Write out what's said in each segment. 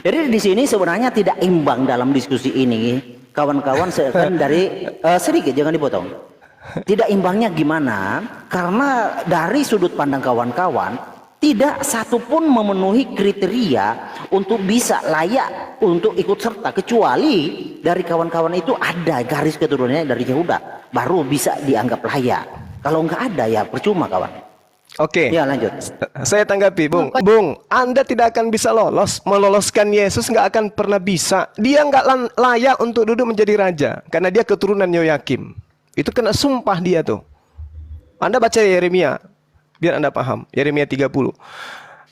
Jadi di sini sebenarnya tidak imbang dalam diskusi ini, kawan-kawan. Kan dari sedikit, jangan dipotong. Tidak imbangnya gimana? Karena dari sudut pandang kawan-kawan, tidak satupun memenuhi kriteria untuk bisa layak untuk ikut serta, kecuali dari kawan-kawan itu ada garis keturunannya dari Yehuda, baru bisa dianggap layak. Kalau nggak ada ya percuma, kawan. Oke, Ya, lanjut. saya tanggapi, Bung. Bung, Anda tidak akan bisa meloloskan Yesus, nggak akan pernah bisa. Dia nggak layak untuk duduk menjadi raja, karena dia keturunan Yoyakim. Itu kena sumpah dia tuh. Anda baca Yeremia, biar Anda paham. Yeremia 30.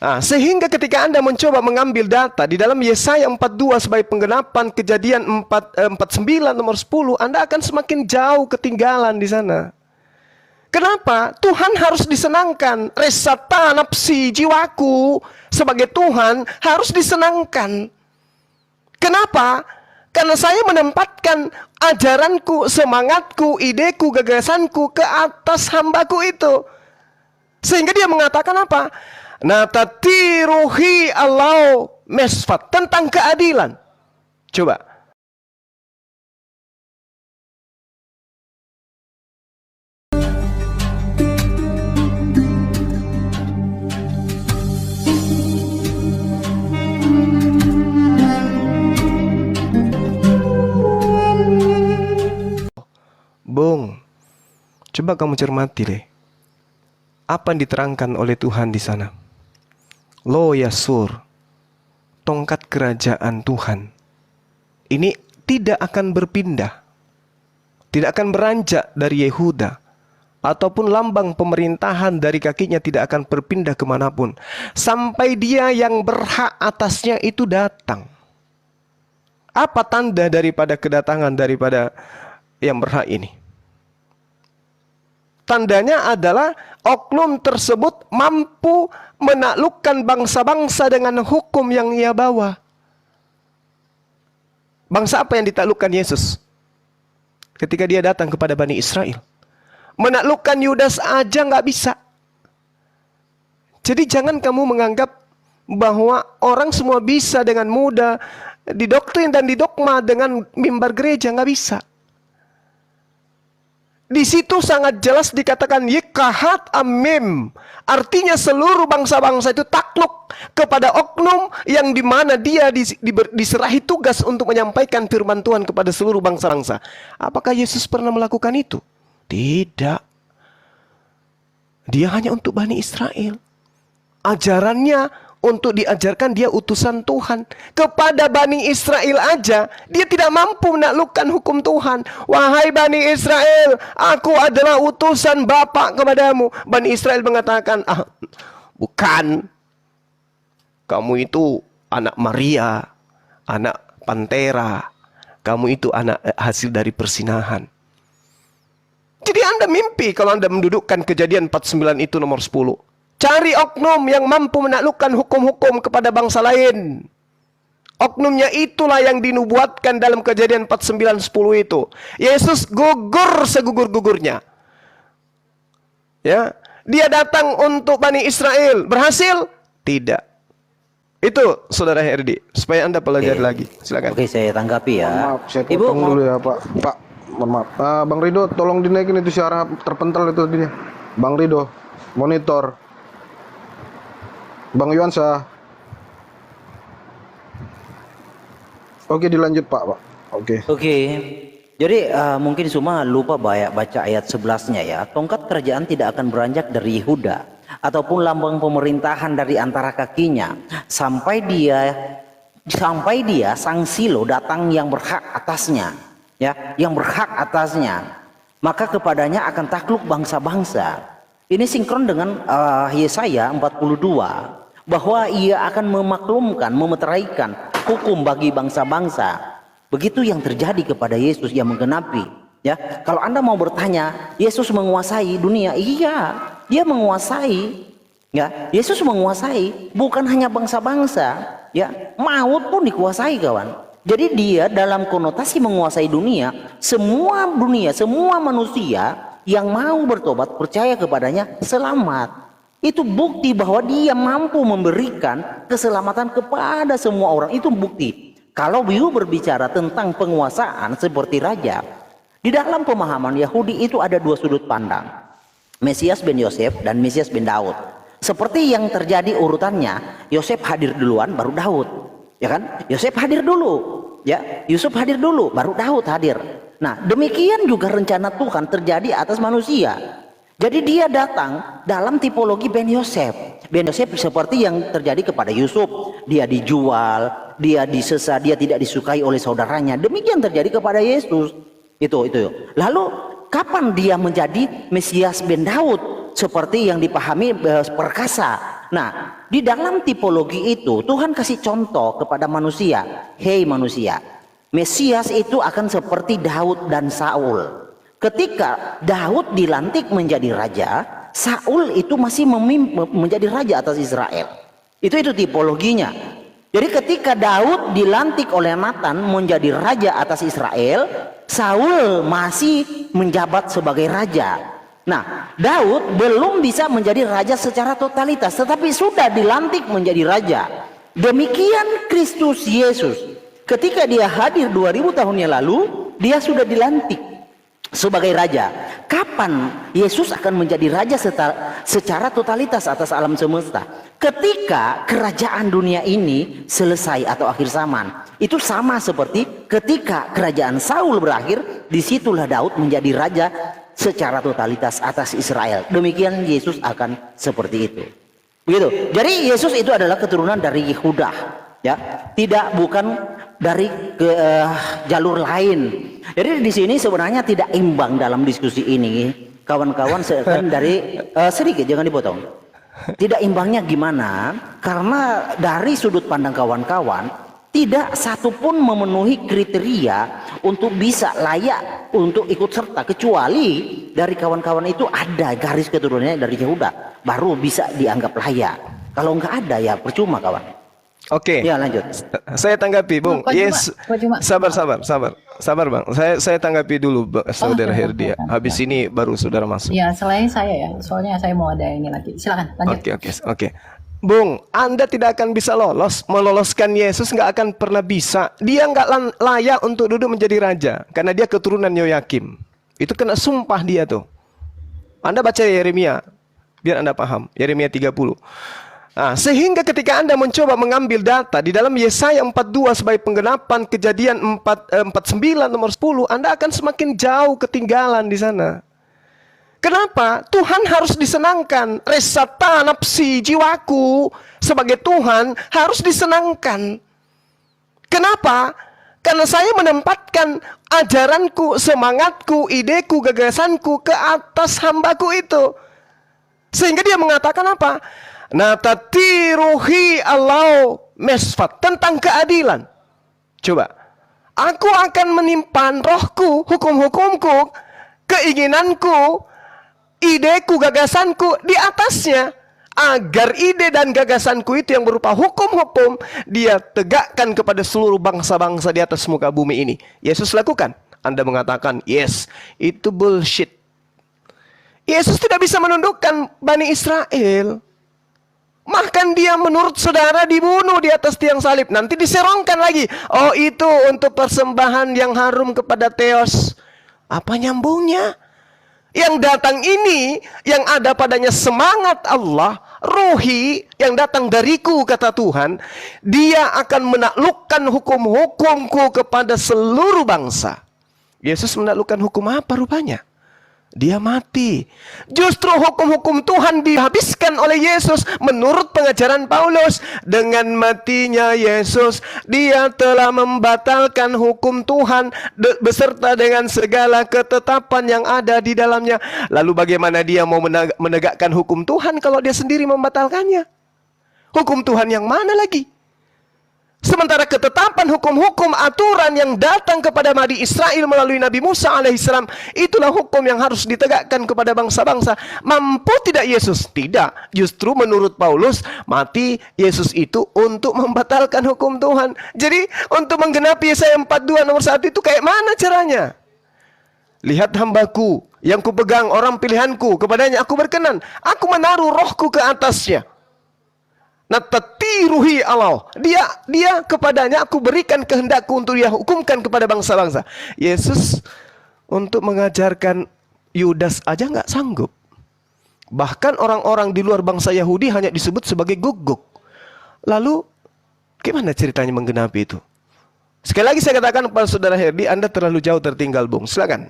Nah, sehingga ketika Anda mencoba mengambil data di dalam Yesaya 42 sebagai penggenapan Kejadian 49 nomor 10, Anda akan semakin jauh ketinggalan di sana. Kenapa? Tuhan harus disenangkan. Resata nafsi jiwaku sebagai Tuhan harus disenangkan. Kenapa? Karena saya menempatkan ajaranku, semangatku, ideku, gagasanku ke atas hambaku itu. Sehingga dia mengatakan apa? Natati ruhi Allah mesfat. Tentang keadilan. Coba. Bung, coba kamu cermati deh. Apa yang diterangkan oleh Tuhan di sana? Lo Yasur, tongkat kerajaan Tuhan. Ini tidak akan berpindah. Tidak akan beranjak dari Yehuda. Ataupun lambang pemerintahan dari kakinya tidak akan berpindah kemanapun. Sampai dia yang berhak atasnya itu datang. Apa tanda daripada kedatangan daripada yang berhak ini? Tandanya adalah oknum tersebut mampu menaklukkan bangsa-bangsa dengan hukum yang ia bawa. Bangsa apa yang ditaklukkan Yesus ketika dia datang kepada Bani Israel? Menaklukkan Yudas aja nggak bisa. Jadi jangan kamu menganggap bahwa orang semua bisa dengan mudah didoktrin dan didogma dengan mimbar gereja, nggak bisa. Di situ sangat jelas dikatakan yikahat amim. Artinya seluruh bangsa-bangsa itu takluk kepada oknum yang dimana dia diserahi tugas untuk menyampaikan firman Tuhan kepada seluruh bangsa-bangsa. Apakah Yesus pernah melakukan itu? Tidak. Dia hanya untuk Bani Israel. Ajarannya untuk diajarkan, dia utusan Tuhan. Kepada Bani Israel aja dia tidak mampu menaklukkan hukum Tuhan. Wahai Bani Israel, aku adalah utusan Bapa kepadamu. Bani Israel mengatakan, bukan. Kamu itu anak Maria, anak Pantera. Kamu itu anak hasil dari persinahan. Jadi Anda mimpi kalau Anda mendudukkan Kejadian 49 itu nomor 10. Cari oknum yang mampu menaklukkan hukum-hukum kepada bangsa lain. Oknumnya itulah yang dinubuatkan dalam Kejadian 49:10 itu. Yesus gugur segugur-gugurnya. Ya, dia datang untuk Bani Israel. Berhasil? Tidak. Itu Saudara Herdi, supaya Anda pelajari lagi. Silakan. Oke, saya tanggapi ya. Maaf, saya potong dulu ya, Pak. Pak, mohon maaf. Bang Rido, tolong dinaikin itu suara terpental itu dia. Bang Rido, monitor. Bang Yuansa. Oke, dilanjut Pak. Oke. Jadi mungkin semua lupa baca ayat 11-nya ya. Tongkat kerajaan tidak akan beranjak dari Yehuda ataupun lambang pemerintahan dari antara kakinya sampai dia sang Silo datang yang berhak atasnya, ya, yang berhak atasnya. Maka kepadanya akan takluk bangsa-bangsa. Ini sinkron dengan Yesaya 42 bahwa ia akan memaklumkan, memeteraikan hukum bagi bangsa-bangsa. Begitu yang terjadi kepada Yesus yang menggenapi. Ya, kalau Anda mau bertanya, Yesus menguasai dunia? Iya, dia menguasai. Ya, Yesus menguasai bukan hanya bangsa-bangsa, ya, maut pun dikuasai, kawan. Jadi dia dalam konotasi menguasai dunia, semua manusia yang mau bertobat percaya kepadanya selamat. Itu bukti bahwa dia mampu memberikan keselamatan kepada semua orang. Itu bukti. Kalau you berbicara tentang penguasaan seperti raja, di dalam pemahaman Yahudi itu ada dua sudut pandang. Mesias bin Yosef dan Mesias bin Daud. Seperti yang terjadi urutannya, Yosef hadir duluan baru Daud. Ya kan? Yosef hadir dulu. Ya, Yusuf hadir dulu baru Daud hadir. Nah, demikian juga rencana Tuhan terjadi atas manusia. Jadi dia datang dalam tipologi Ben Yosef. Ben Yosef seperti yang terjadi kepada Yusuf. Dia dijual, dia disesa, dia tidak disukai oleh saudaranya. Demikian terjadi kepada Yesus. Itu. Lalu kapan dia menjadi Mesias Ben Daud? Seperti yang dipahami perkasa. Nah, di dalam tipologi itu Tuhan kasih contoh kepada manusia. Hei manusia, Mesias itu akan seperti Daud dan Saul. Ketika Daud dilantik menjadi raja, Saul itu masih menjadi raja atas Israel. Itu tipologinya. Jadi ketika Daud dilantik oleh Nathan menjadi raja atas Israel, Saul masih menjabat sebagai raja. Nah, Daud belum bisa menjadi raja secara totalitas, tetapi sudah dilantik menjadi raja. Demikian Kristus Yesus. Ketika dia hadir 2000 tahun yang lalu, dia sudah dilantik sebagai raja. Kapan Yesus akan menjadi raja secara totalitas atas alam semesta? Ketika kerajaan dunia ini selesai atau akhir zaman. Itu sama seperti ketika kerajaan Saul berakhir, disitulah Daud menjadi raja secara totalitas atas Israel. Demikian Yesus akan seperti itu. Begitu. Jadi Yesus itu adalah keturunan dari Yehuda, ya, bukan dari jalur lain. Jadi di sini sebenarnya tidak imbang dalam diskusi ini, kawan-kawan. Dari sedikit, jangan dipotong. Tidak imbangnya gimana? Karena dari sudut pandang kawan-kawan, tidak satupun memenuhi kriteria untuk bisa layak untuk ikut serta, kecuali dari kawan-kawan itu ada garis keturunannya dari Yehuda, baru bisa dianggap layak. Kalau nggak ada ya percuma, kawan. Oke. Ya, lanjut. Saya tanggapi, Bung. Sabar, Bang. Saya tanggapi dulu, Saudara Herdia. Habis ini baru Saudara masuk. Ya, selain saya ya. Soalnya saya mau ada ini lagi. Silakan, lanjut. Oke. Bung, Anda tidak akan bisa meloloskan Yesus, nggak akan pernah bisa. Dia nggak layak untuk duduk menjadi raja, karena dia keturunan Yoyakim. Itu kena sumpah dia tuh. Anda baca Yeremia, biar Anda paham. Yeremia 30. Nah, sehingga ketika Anda mencoba mengambil data di dalam Yesaya 42 sebagai penggenapan Kejadian 49 nomor 10, Anda akan semakin jauh ketinggalan di sana. Kenapa? Tuhan harus disenangkan. Resata nafsi jiwaku sebagai Tuhan harus disenangkan. Kenapa? Karena saya menempatkan ajaranku, semangatku, ideku, gagasanku ke atas hambaku itu. Sehingga dia mengatakan apa? Natatiruhi Allah mesfat, tentang keadilan. Coba, aku akan menimpan rohku, hukum-hukumku, keinginanku, ideku, gagasanku di atasnya, agar ide dan gagasanku itu yang berupa hukum-hukum dia tegakkan kepada seluruh bangsa-bangsa di atas muka bumi ini. Yesus lakukan. Anda mengatakan yes, itu bullshit. Yesus tidak bisa menundukkan Bani Israel. Bahkan dia menurut saudara dibunuh di atas tiang salib. Nanti diserongkan lagi. Oh, itu untuk persembahan yang harum kepada Theos. Apa nyambungnya? Yang datang ini, yang ada padanya semangat Allah, ruhi, yang datang dariku, kata Tuhan. Dia akan menaklukkan hukum-hukumku kepada seluruh bangsa. Yesus menaklukkan hukum apa rupanya? Dia mati. Justru hukum-hukum Tuhan dihabiskan oleh Yesus menurut pengajaran Paulus. Dengan matinya Yesus, dia telah membatalkan hukum Tuhan beserta dengan segala ketetapan yang ada di dalamnya. Lalu bagaimana dia mau menegakkan hukum Tuhan kalau dia sendiri membatalkannya? Hukum Tuhan yang mana lagi? Sementara ketetapan hukum-hukum aturan yang datang kepada Bani Israel melalui Nabi Musa alaihissalam, itulah hukum yang harus ditegakkan kepada bangsa-bangsa. Mampu tidak Yesus? Tidak. Justru menurut Paulus, mati Yesus itu untuk membatalkan hukum Tuhan. Jadi untuk menggenapi Yesaya 42 nomor 1 itu kayak mana caranya? Lihat hambaku, yang kupegang, orang pilihanku, kepadanya aku berkenan. Aku menaruh rohku ke atasnya. Natatiruhi Allah. Dia kepadanya aku berikan kehendakku untuk dia hukumkan kepada bangsa-bangsa. Yesus untuk mengajarkan Yudas aja nggak sanggup. Bahkan orang-orang di luar bangsa Yahudi hanya disebut sebagai guguk. Lalu gimana ceritanya menggenapi itu? Sekali lagi saya katakan kepada saudara Herdi, Anda terlalu jauh tertinggal, Bung. Silakan.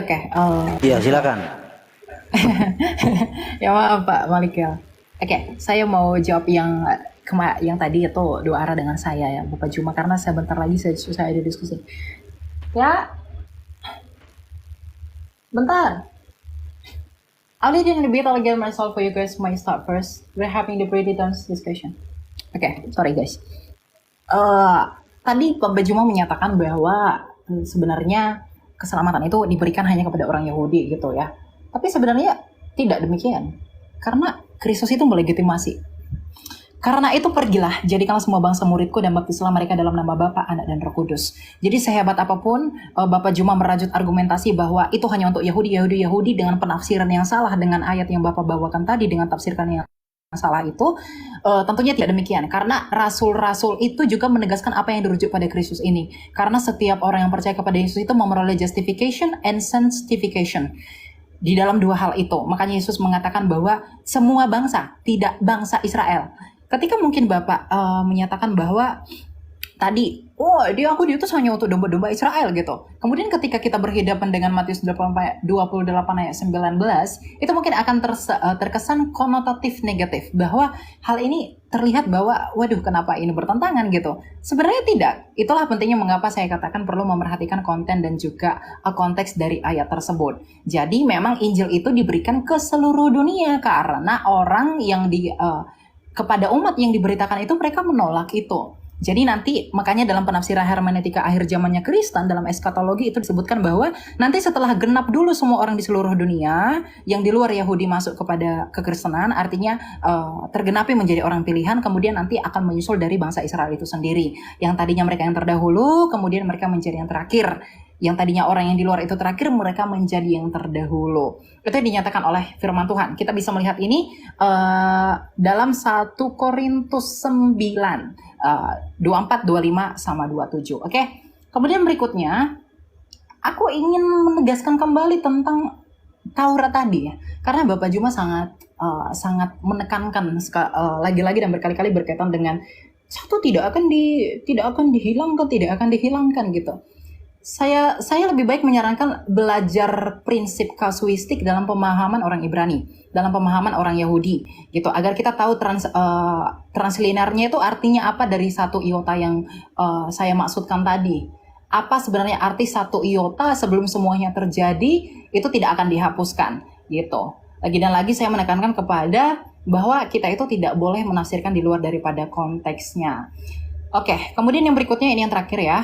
Oke, Iya, silakan. ya maaf Pak Malik ya. Oke, saya mau jawab yang tadi itu dua arah dengan saya ya Bapak Juma, karena saya bentar lagi saya ada diskusi. Ya, bentar. I'll lead in a bit. I'll get myself for you guys. Might start first. We're having the pretty dance discussion. Oke, sorry guys. Tadi Bapak Juma menyatakan bahwa sebenarnya keselamatan itu diberikan hanya kepada orang Yahudi gitu ya. Tapi sebenarnya tidak demikian. Karena Kristus itu melegitimasi. Karena itu pergilah, jadikanlah semua bangsa muridku dan baptislah mereka dalam nama Bapa, Anak, dan Roh Kudus. Jadi sehebat apapun Bapak Juma merajut argumentasi bahwa itu hanya untuk Yahudi dengan penafsiran yang salah dengan ayat yang Bapak bawakan tadi dengan tafsirkan yang salah itu, tentunya tidak demikian. Karena rasul-rasul itu juga menegaskan apa yang dirujuk pada Kristus ini. Karena setiap orang yang percaya kepada Yesus itu memperoleh justification and sanctification. Di dalam dua hal itu. Makanya Yesus mengatakan bahwa semua bangsa, tidak bangsa Israel. Ketika mungkin Bapak menyatakan bahwa tadi, dia aku diutus hanya untuk domba-domba Israel gitu. Kemudian ketika kita berhadapan dengan Matius 28 ayat 19, itu mungkin akan terkesan konotatif negatif. Bahwa hal ini terlihat bahwa, waduh kenapa ini bertentangan gitu. Sebenarnya tidak. Itulah pentingnya mengapa saya katakan perlu memerhatikan konten dan juga konteks dari ayat tersebut. Jadi memang Injil itu diberikan ke seluruh dunia karena orang yang kepada umat yang diberitakan itu mereka menolak itu. Jadi nanti makanya dalam penafsiran hermeneutika akhir zamannya Kristen dalam eskatologi itu disebutkan bahwa nanti setelah genap dulu semua orang di seluruh dunia yang di luar Yahudi masuk kepada kekristenan, artinya tergenapi menjadi orang pilihan, kemudian nanti akan menyusul dari bangsa Israel itu sendiri. Yang tadinya mereka yang terdahulu, kemudian mereka menjadi yang terakhir. Yang tadinya orang yang di luar itu terakhir, mereka menjadi yang terdahulu. Itu yang dinyatakan oleh firman Tuhan. Kita bisa melihat ini dalam 1 Korintus 9, 24, 25, sama 27. Oke? Kemudian berikutnya, aku ingin menegaskan kembali tentang Taurat tadi ya. Karena Bapak Juma sangat menekankan lagi-lagi dan berkali-kali berkaitan dengan satu tidak akan dihilangkan gitu. Saya lebih baik menyarankan belajar prinsip kasuistik dalam pemahaman orang Ibrani, dalam pemahaman orang Yahudi, gitu, agar kita tahu translinernya itu artinya apa dari satu iota yang saya maksudkan tadi. Apa sebenarnya arti satu iota sebelum semuanya terjadi itu tidak akan dihapuskan, gitu. Lagi dan lagi saya menekankan kepada bahwa kita itu tidak boleh menafsirkan di luar daripada konteksnya. Oke, kemudian yang berikutnya ini yang terakhir ya.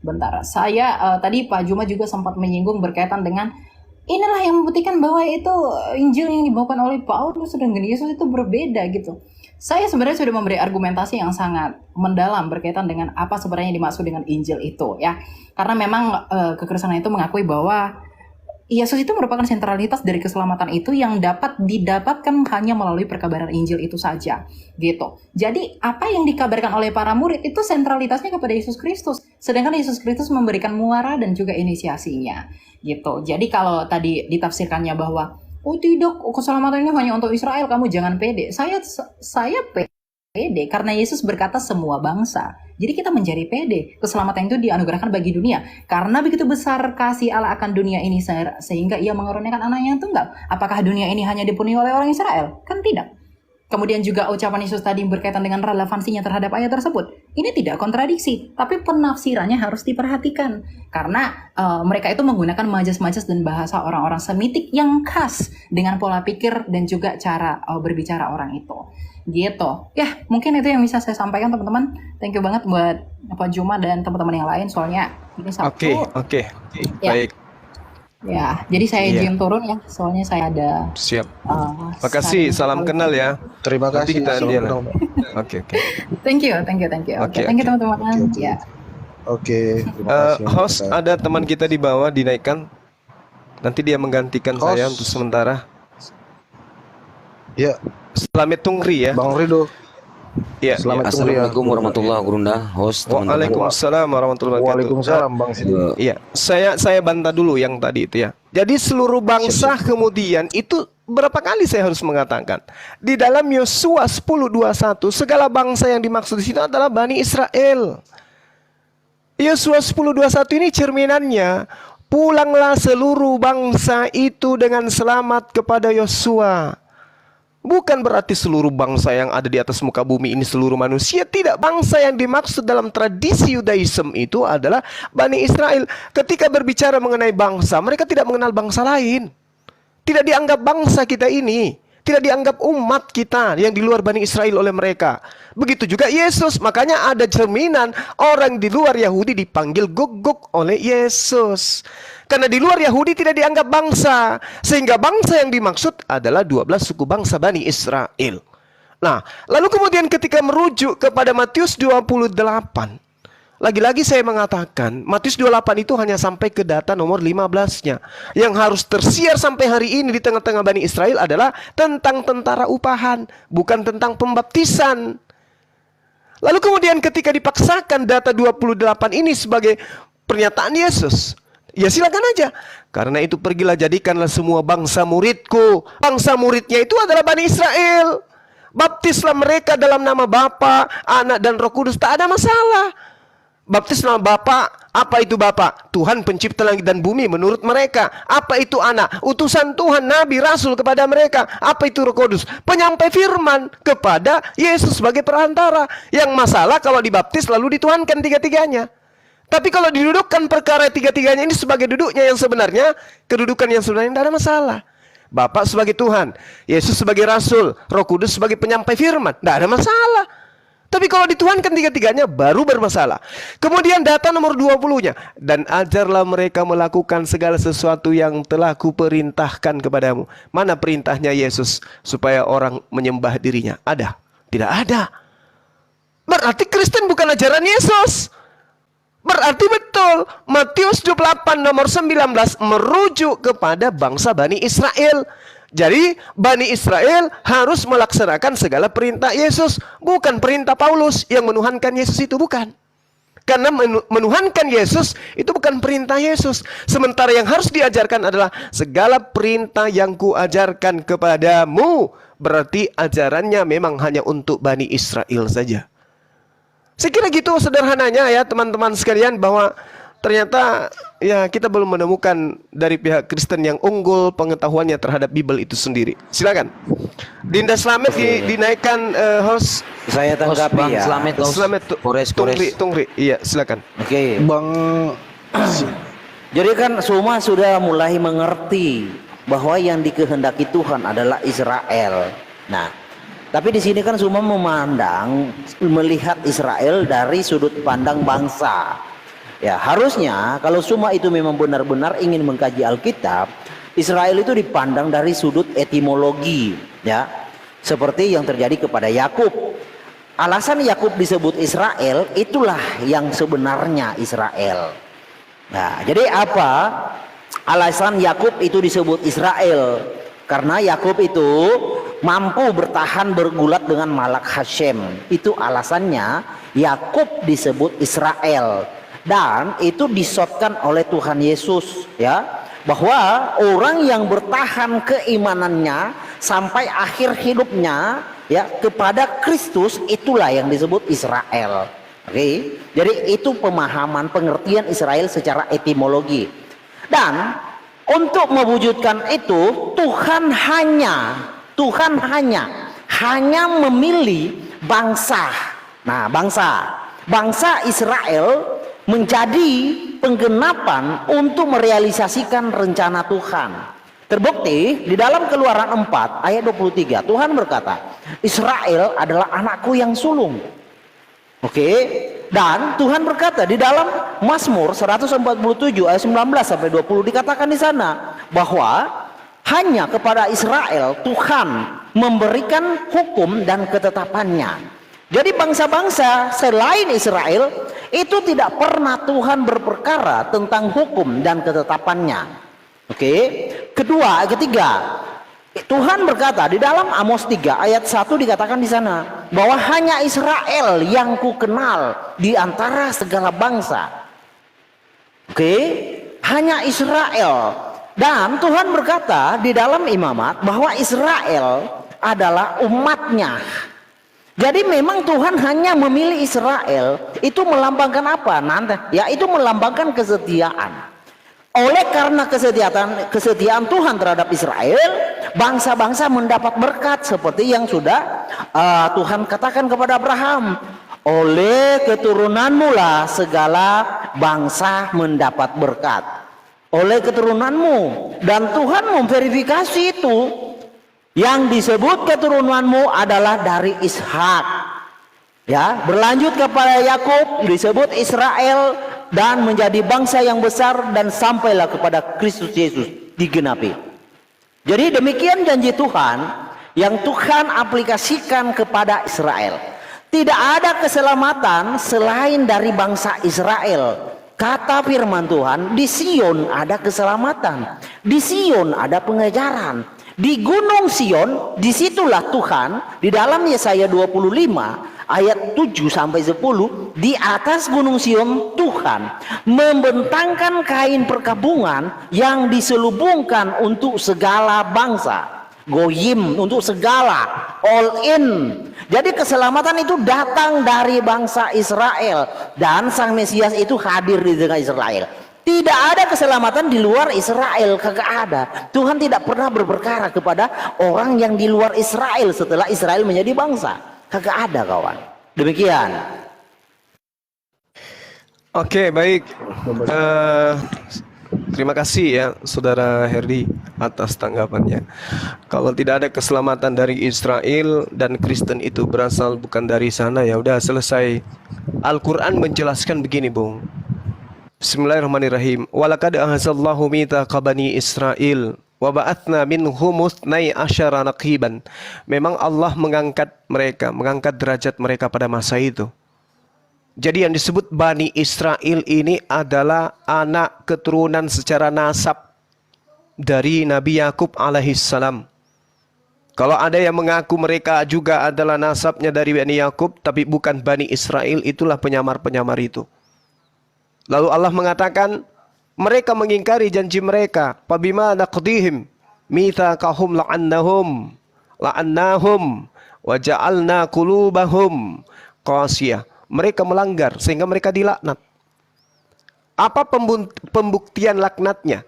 Bentar, saya tadi Pak Juma juga sempat menyinggung berkaitan dengan inilah yang membuktikan bahwa itu Injil yang dibawakan oleh Paulus dengan Yesus itu berbeda gitu. Saya sebenarnya sudah memberi argumentasi yang sangat mendalam berkaitan dengan apa sebenarnya dimaksud dengan Injil itu ya. Karena memang kekristenan itu mengakui bahwa Yesus itu merupakan sentralitas dari keselamatan itu yang dapat didapatkan hanya melalui perkabaran Injil itu saja, gitu. Jadi apa yang dikabarkan oleh para murid itu sentralitasnya kepada Yesus Kristus, sedangkan Yesus Kristus memberikan muara dan juga inisiasinya, gitu. Jadi kalau tadi ditafsirkannya bahwa oh tidak, keselamatan ini hanya untuk Israel, kamu jangan pede. Saya pede karena Yesus berkata semua bangsa. Jadi kita menjadi pede. Keselamatan itu dianugerahkan bagi dunia. Karena begitu besar kasih Allah akan dunia ini sehingga ia mengaruniakan anaknya yang tunggal. Apakah dunia ini hanya dipenuhi oleh orang Israel? Kan tidak. Kemudian juga ucapan Yesus tadi berkaitan dengan relevansinya terhadap ayat tersebut. Ini tidak kontradiksi, tapi penafsirannya harus diperhatikan. Karena mereka itu menggunakan majas-majas dan bahasa orang-orang Semitik yang khas dengan pola pikir dan juga cara berbicara orang itu. Gitu. Ya, mungkin itu yang bisa saya sampaikan teman-teman. Thank you banget buat Pak Juma dan teman-teman yang lain. Soalnya ini Sabtu. Oke. Ya. Baik. Ya, jadi saya izin turun ya. Soalnya saya ada. Siap. Makasih. Salam kenal ya. Terima Nanti kasih. kita Salam dia. kenal. Oke. Thank you. Oke, thank you teman-teman. Ya. Oke, terima kasih. Host, ada teman kita di bawah dinaikkan. Nanti dia menggantikan Host. saya untuk sementara. Ya, Selamat Tungri ya. Bang Rido. Iya. Selamat tunggu ya. Assalamualaikum warahmatullahi wabarakatuh, host teman-teman. Waalaikumsalam warahmatullahi wabarakatuh. Waalaikumsalam Bang Sidi. Iya, saya bantah dulu yang tadi itu ya. Jadi seluruh bangsa kemudian itu berapa kali saya harus mengatakan di dalam Yosua 10:21 segala bangsa yang dimaksud di sini adalah Bani Israel. Yosua 10:21 ini cerminannya, pulanglah seluruh bangsa itu dengan selamat kepada Yosua. Bukan berarti seluruh bangsa yang ada di atas muka bumi ini seluruh manusia. Tidak, bangsa yang dimaksud dalam tradisi Yudaism itu adalah Bani Israel. Ketika berbicara mengenai bangsa, mereka tidak mengenal bangsa lain. Tidak dianggap bangsa kita ini. Tidak dianggap umat kita yang di luar Bani Israel oleh mereka. Begitu juga Yesus. Makanya ada cerminan orang di luar Yahudi dipanggil Gog oleh Yesus. Karena di luar Yahudi tidak dianggap bangsa. Sehingga bangsa yang dimaksud adalah 12 suku bangsa Bani Israel. Nah, lalu kemudian ketika merujuk kepada Matius 28. Lagi-lagi saya mengatakan, Matius 28 itu hanya sampai ke data nomor 15-nya. Yang harus tersiar sampai hari ini di tengah-tengah Bani Israel adalah tentang tentara upahan, bukan tentang pembaptisan. Lalu kemudian ketika dipaksakan data 28 ini sebagai pernyataan Yesus, ya silakan aja. Karena itu pergilah jadikanlah semua bangsa muridku. Bangsa muridnya itu adalah Bani Israel. Baptislah mereka dalam nama Bapa, Anak dan Roh Kudus, tak ada masalah. Baptis nama Bapa, apa itu Bapa? Tuhan pencipta langit dan bumi menurut mereka. Apa itu Anak? Utusan Tuhan, Nabi, Rasul kepada mereka. Apa itu Roh Kudus? Penyampai firman kepada Yesus sebagai perantara. Yang masalah kalau dibaptis lalu dituhankan tiga-tiganya. Tapi kalau didudukkan perkara tiga-tiganya ini sebagai duduknya yang sebenarnya, kedudukan yang sebenarnya tidak ada masalah. Bapa sebagai Tuhan, Yesus sebagai Rasul, Roh Kudus sebagai penyampai firman, tidak ada masalah. Tapi kalau dituhankan tiga-tiganya baru bermasalah. Kemudian data nomor 20-nya. Dan ajarlah mereka melakukan segala sesuatu yang telah kuperintahkan kepadamu. Mana perintahnya Yesus supaya orang menyembah dirinya? Ada? Tidak ada. Berarti Kristen bukan ajaran Yesus. Berarti betul Matius 28 nomor 19 merujuk kepada bangsa Bani Israel. Jadi Bani Israel harus melaksanakan segala perintah Yesus, bukan perintah Paulus yang menuhankan Yesus itu, bukan. Karena menuhankan Yesus itu bukan perintah Yesus. Sementara yang harus diajarkan adalah segala perintah yang kuajarkan kepadamu. Berarti ajarannya memang hanya untuk Bani Israel saja. Saya kira gitu sederhananya ya teman-teman sekalian, bahwa ternyata ya kita belum menemukan dari pihak Kristen yang unggul pengetahuannya terhadap Bible itu sendiri. Silakan. Dinda Slamet dinaikkan host. Saya tanggapi Bang ya. Slamet, host. Slamet Kores. Tungri. Iya, silakan. Oke. Bang Jadi kan semua sudah mulai mengerti bahwa yang dikehendaki Tuhan adalah Israel. Nah, tapi di sini kan semua melihat Israel dari sudut pandang bangsa. Ya, harusnya kalau semua itu memang benar-benar ingin mengkaji Alkitab, Israel itu dipandang dari sudut etimologi, ya. Seperti yang terjadi kepada Yakub. Alasan Yakub disebut Israel itulah yang sebenarnya Israel. Nah, jadi apa alasan Yakub itu disebut Israel? Karena Yakub itu mampu bertahan bergulat dengan Malak Hashem. Itu alasannya Yakub disebut Israel. Dan itu disotkan oleh Tuhan Yesus, ya, bahwa orang yang bertahan keimanannya sampai akhir hidupnya, ya, kepada Kristus, itulah yang disebut Israel. Oke, jadi itu pemahaman pengertian Israel secara etimologi. Dan untuk mewujudkan itu Tuhan hanya memilih bangsa. Nah, bangsa Israel menjadi penggenapan untuk merealisasikan rencana Tuhan. Terbukti di dalam Keluaran 4 ayat 23, Tuhan berkata, Israel adalah anakku yang sulung. Oke, dan Tuhan berkata di dalam Mazmur 147 ayat 19 sampai 20 dikatakan di sana bahwa hanya kepada Israel Tuhan memberikan hukum dan ketetapannya. Jadi bangsa-bangsa selain Israel Itu tidak pernah Tuhan berperkara tentang hukum dan ketetapannya. Oke. Ketiga, Tuhan berkata di dalam Amos 3 ayat 1 dikatakan di sana bahwa hanya Israel yang ku kenal di antara segala bangsa. Oke, hanya Israel. Dan Tuhan berkata di dalam Imamat bahwa Israel adalah umatnya. Jadi memang Tuhan hanya memilih Israel. Itu melambangkan apa? Nanti ya, itu melambangkan kesetiaan. Oleh karena kesetiaan Tuhan terhadap Israel, bangsa-bangsa mendapat berkat seperti yang sudah Tuhan katakan kepada Abraham. Oleh keturunanmu lah segala bangsa mendapat berkat. Oleh keturunanmu. Dan Tuhan memverifikasi itu. Yang disebut keturunanmu adalah dari Ishak. Ya, berlanjut kepada Yakub disebut Israel dan menjadi bangsa yang besar dan sampailah kepada Kristus Yesus digenapi. Jadi demikian janji Tuhan yang Tuhan aplikasikan kepada Israel. Tidak ada keselamatan selain dari bangsa Israel. Kata firman Tuhan, di Sion ada keselamatan. Di Sion ada pengejaran. Di Gunung Sion, disitulah Tuhan di dalam Yesaya 25 ayat 7 sampai 10, di atas Gunung Sion Tuhan membentangkan kain perkabungan yang diselubungkan untuk segala bangsa. Goyim, untuk segala, all in. Jadi keselamatan itu datang dari bangsa Israel dan Sang Mesias itu hadir di tengah Israel. Tidak ada keselamatan di luar Israel, kagak ada. Tuhan tidak pernah berperkara kepada orang yang di luar Israel setelah Israel menjadi bangsa. Kagak ada, kawan. Demikian. Oke, baik. Terima kasih ya Saudara Herdi atas tanggapannya. Kalau tidak ada keselamatan dari Israel dan Kristen itu berasal bukan dari sana, ya udah selesai. Al-Quran menjelaskan begini, Bung. Bismillahirrahmanirrahim. Walaqad ahazallahu mitsaqa bani Israil wa ba'atsna minhum 12 naqiban. Memang Allah mengangkat mereka, mengangkat derajat mereka pada masa itu. Jadi yang disebut Bani Israel ini adalah anak keturunan secara nasab dari Nabi Yakub alaihissalam. Kalau ada yang mengaku mereka juga adalah nasabnya dari Bani Yakub tapi bukan Bani Israel, itulah penyamar-penyamar itu. Lalu Allah mengatakan mereka mengingkari janji mereka. Fabima naqdihim mitsaqahum la'annahum wa ja'alna qulubahum qasiyah. Mereka melanggar sehingga mereka dilaknat. Apa pembuktian laknatnya?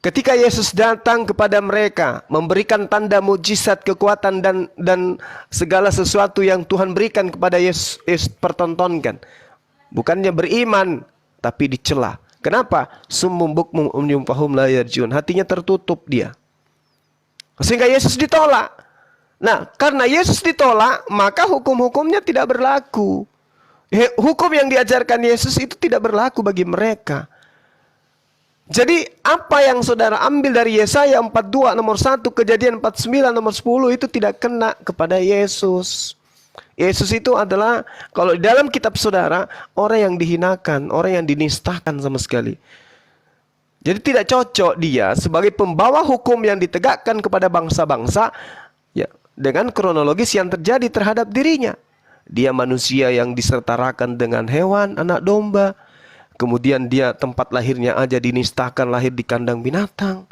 Ketika Yesus datang kepada mereka, memberikan tanda mujizat, kekuatan dan segala sesuatu yang Tuhan berikan kepada Yesus pertontonkan. Bukannya beriman, tapi dicela. Kenapa? Summum bukmum umyum fahum la yarjun. Hatinya tertutup dia. Sehingga Yesus ditolak. Nah, karena Yesus ditolak, maka hukum-hukumnya tidak berlaku. Hukum yang diajarkan Yesus itu tidak berlaku bagi mereka. Jadi apa yang saudara ambil dari Yesaya 42 nomor 1, Kejadian 49 nomor 10 itu tidak kena kepada Yesus. Yesus itu adalah, kalau di dalam kitab saudara, orang yang dihinakan, orang yang dinistakan sama sekali. Jadi tidak cocok dia sebagai pembawa hukum yang ditegakkan kepada bangsa-bangsa ya, dengan kronologis yang terjadi terhadap dirinya. Dia manusia yang disetarakan dengan hewan, anak domba. Kemudian dia tempat lahirnya aja dinistakan, lahir di kandang binatang.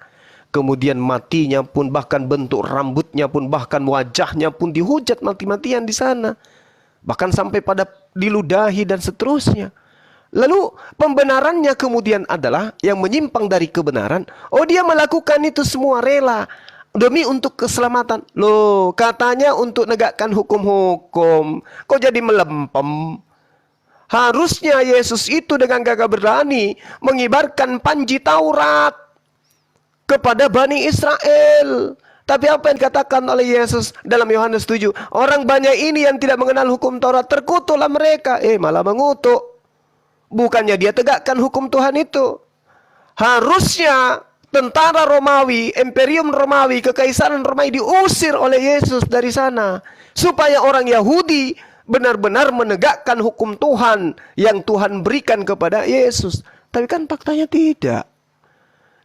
Kemudian matinya pun, bahkan bentuk rambutnya pun, bahkan wajahnya pun dihujat mati-matian di sana. Bahkan sampai pada diludahi dan seterusnya. Lalu pembenarannya kemudian adalah yang menyimpang dari kebenaran. Oh, dia melakukan itu semua rela demi untuk keselamatan. Loh, katanya untuk negakkan hukum-hukum. Kok jadi melempem? Harusnya Yesus itu dengan gagah berani mengibarkan panji Taurat kepada Bani Israel. Tapi apa yang dikatakan oleh Yesus dalam Yohanes 7? Orang banyak ini yang tidak mengenal hukum Taurat, terkutuklah mereka. Malah mengutuk. Bukannya dia tegakkan hukum Tuhan itu. Harusnya tentara Romawi, Imperium Romawi, Kekaisaran Romawi diusir oleh Yesus dari sana. Supaya orang Yahudi benar-benar menegakkan hukum Tuhan yang Tuhan berikan kepada Yesus. Tapi kan faktanya tidak.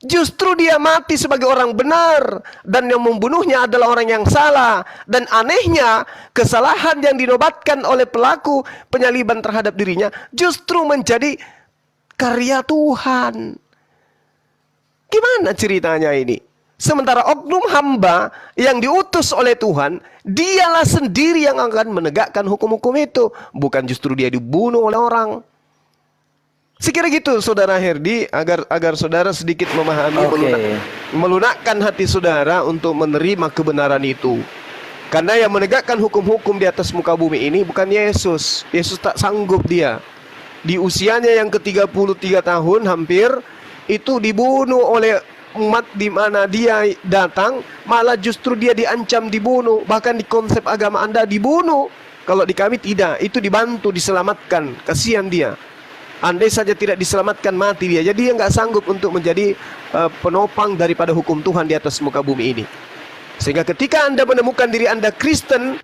Justru dia mati sebagai orang benar, dan yang membunuhnya adalah orang yang salah. Dan anehnya, kesalahan yang dinobatkan oleh pelaku penyaliban terhadap dirinya justru menjadi karya Tuhan. Gimana ceritanya ini? Sementara oknum hamba yang diutus oleh Tuhan, dialah sendiri yang akan menegakkan hukum-hukum itu, bukan justru dia dibunuh oleh orang. Sekira gitu saudara Herdi, agar saudara sedikit memahami, melunakkan hati saudara untuk menerima kebenaran itu. Karena yang menegakkan hukum-hukum di atas muka bumi ini bukan Yesus. Yesus tak sanggup dia. Di usianya yang ke-33 tahun hampir, itu dibunuh oleh umat di mana dia datang, malah justru dia diancam dibunuh. Bahkan di konsep agama Anda dibunuh. Kalau di kami tidak, itu dibantu, diselamatkan. Kasihan dia. Andai saja tidak diselamatkan, mati dia. Jadi dia nggak sanggup untuk menjadi penopang daripada hukum Tuhan di atas muka bumi ini. Sehingga ketika Anda menemukan diri Anda Kristen,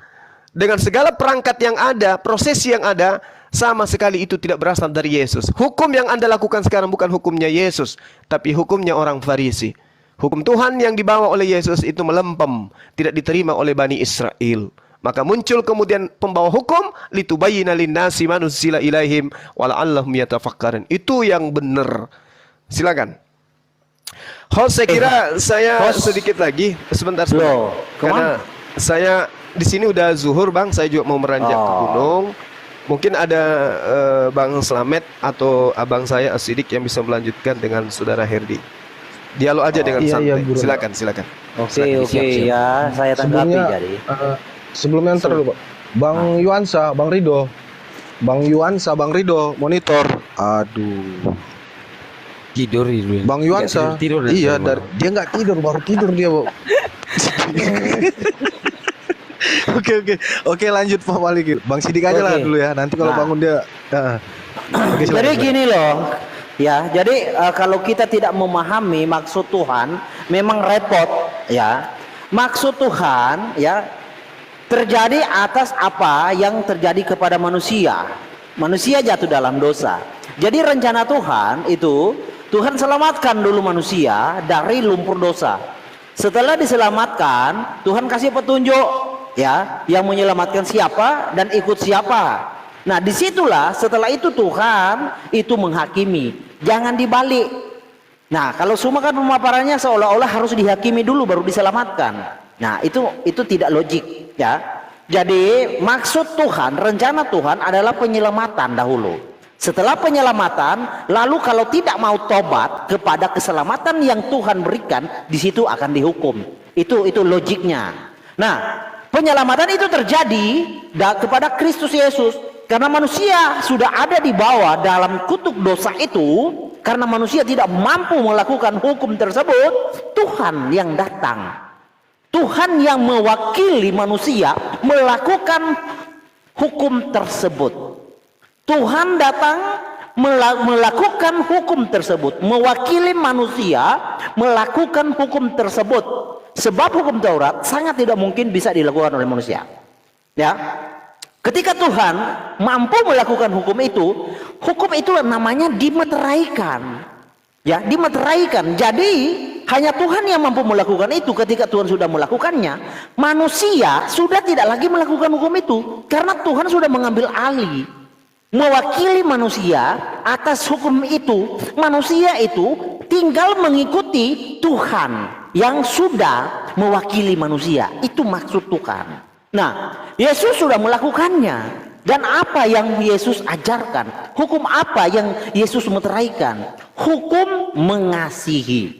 dengan segala perangkat yang ada, prosesi yang ada, sama sekali itu tidak berasal dari Yesus. Hukum yang Anda lakukan sekarang bukan hukumnya Yesus, tapi hukumnya orang Farisi. Hukum Tuhan yang dibawa oleh Yesus itu melempem, tidak diterima oleh Bani Israel. Maka muncul kemudian pembawa hukum, litubayyina linnasi ma nuzzila ilaihim wa la'allahum yatafakkarun. Itu yang benar. Silakan. Host, saya kira saya sedikit lagi sebentar. Karena saya di sini udah zuhur, Bang. Saya juga mau meranjak ke gunung. Mungkin ada Bang Slamet atau abang saya Asidik yang bisa melanjutkan dengan saudara Herdi. Dialog aja dengan santai. Silakan. Oke, ya, saya tanggapi jadi. Sebelumnya ntar dulu, Pak. Bang Yuansa, Bang Rido. Bang Yuansa, Bang Rido, monitor. Aduh. Tidur. Bang Yuansa. Tidur iya, dia nggak tidur, baru tidur dia, Bu. Oke, lanjut Pak Malik. Bang Sidik aja lah dulu ya. Nanti kalau bangun dia. Jadi gini loh. Ya, jadi kalau kita tidak memahami maksud Tuhan, memang repot ya. Maksud Tuhan ya terjadi atas apa yang terjadi kepada manusia. Manusia jatuh dalam dosa. Jadi rencana Tuhan itu, Tuhan selamatkan dulu manusia dari lumpur dosa. Setelah diselamatkan, Tuhan kasih petunjuk ya, yang menyelamatkan siapa dan ikut siapa. Nah, disitulah setelah itu Tuhan itu menghakimi. Jangan dibalik. Nah, kalau semua kan pemaparannya seolah-olah harus dihakimi dulu baru diselamatkan. Nah, itu tidak logik ya. Jadi maksud Tuhan, rencana Tuhan adalah penyelamatan dahulu. Setelah penyelamatan, lalu kalau tidak mau tobat kepada keselamatan yang Tuhan berikan, di situ akan dihukum. Itu logiknya. Nah, penyelamatan itu terjadi kepada Kristus Yesus karena manusia sudah ada di bawah dalam kutuk dosa itu. Karena manusia tidak mampu melakukan hukum tersebut, Tuhan yang datang. Tuhan yang mewakili manusia melakukan hukum tersebut. Tuhan datang melakukan hukum tersebut, mewakili manusia melakukan hukum tersebut. Sebab hukum Taurat sangat tidak mungkin bisa dilakukan oleh manusia. Ya. Ketika Tuhan mampu melakukan hukum itu namanya dimeteraikan. Ya, dimeteraikan. Jadi hanya Tuhan yang mampu melakukan itu. Ketika Tuhan sudah melakukannya, manusia sudah tidak lagi melakukan hukum itu karena Tuhan sudah mengambil alih, mewakili manusia atas hukum itu. Manusia itu tinggal mengikuti Tuhan yang sudah mewakili manusia. Itu maksud Tuhan. Nah, Yesus sudah melakukannya. Dan apa yang Yesus ajarkan? Hukum apa yang Yesus meteraikan? Hukum mengasihi.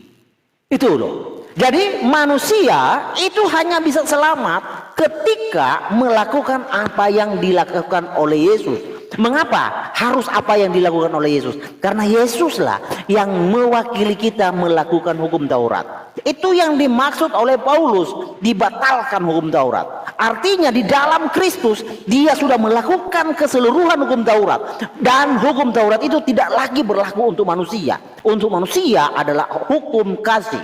Itu loh. Jadi manusia itu hanya bisa selamat ketika melakukan apa yang dilakukan oleh Yesus. Mengapa harus apa yang dilakukan oleh Yesus? Karena Yesuslah yang mewakili kita melakukan hukum Taurat. Itu yang dimaksud oleh Paulus, dibatalkan hukum Taurat. Artinya di dalam Kristus dia sudah melakukan keseluruhan hukum Taurat. Dan hukum Taurat itu tidak lagi berlaku untuk manusia. Untuk manusia adalah hukum kasih.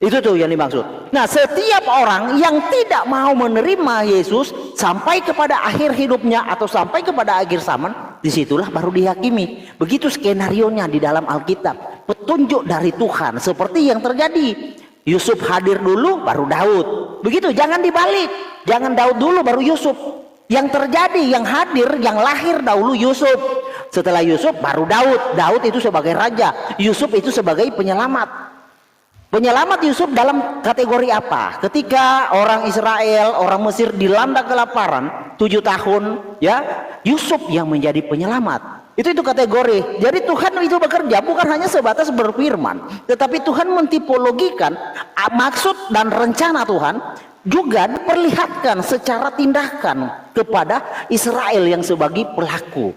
Itu tuh yang dimaksud. Nah, setiap orang yang tidak mau menerima Yesus sampai kepada akhir hidupnya atau sampai kepada akhir zaman, disitulah baru dihakimi. Begitu skenarionya di dalam Alkitab. Petunjuk dari Tuhan seperti yang terjadi. Yusuf hadir dulu baru Daud. Begitu, jangan dibalik. Jangan Daud dulu baru Yusuf. Yang terjadi, yang hadir, yang lahir dahulu Yusuf. Setelah Yusuf baru Daud. Daud itu sebagai raja, Yusuf itu sebagai penyelamat. Penyelamat Yusuf dalam kategori apa? Ketika orang Israel, orang Mesir dilanda kelaparan 7 tahun, ya, Yusuf yang menjadi penyelamat. Itu kategori. Jadi Tuhan itu bekerja bukan hanya sebatas berfirman, tetapi Tuhan mentipologikan maksud dan rencana Tuhan juga diperlihatkan secara tindakan kepada Israel yang sebagai pelaku.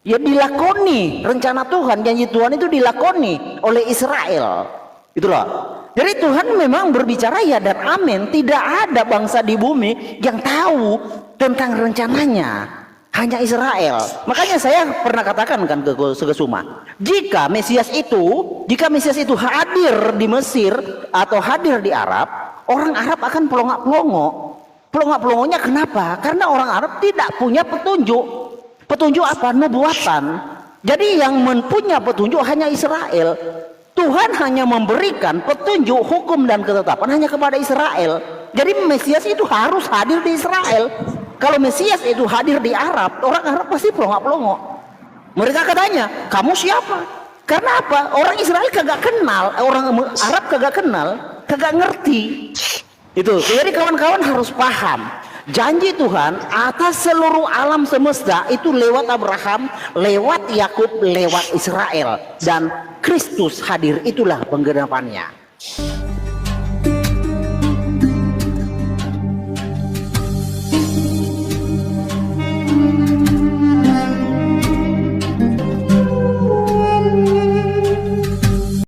Ya, dilakoni rencana Tuhan, janji Tuhan itu dilakoni oleh Israel. Itulah. Jadi Tuhan memang berbicara ya dan amin. Tidak ada bangsa di bumi yang tahu tentang rencananya. Hanya Israel. Makanya saya pernah katakan kan ke Suma, jika Mesias itu hadir di Mesir atau hadir di Arab, orang Arab akan pelongak-pelongo. Pelongak-pelongonya kenapa? Karena orang Arab tidak punya petunjuk. Petunjuk apa? Nubuatan. Jadi yang mempunyai petunjuk hanya Israel. Tuhan hanya memberikan petunjuk, hukum dan ketetapan hanya kepada Israel. Jadi Mesias itu harus hadir di Israel. Kalau Mesias itu hadir di Arab, orang Arab pasti pelongak-pelongo. Mereka katanya, kamu siapa? Karena apa? Orang Israel kagak kenal, orang Arab kagak kenal, kagak ngerti. Itu. Jadi kawan-kawan harus paham. Janji Tuhan atas seluruh alam semesta itu lewat Abraham, lewat Yakub, lewat Israel, dan Kristus hadir, itulah penggenapannya.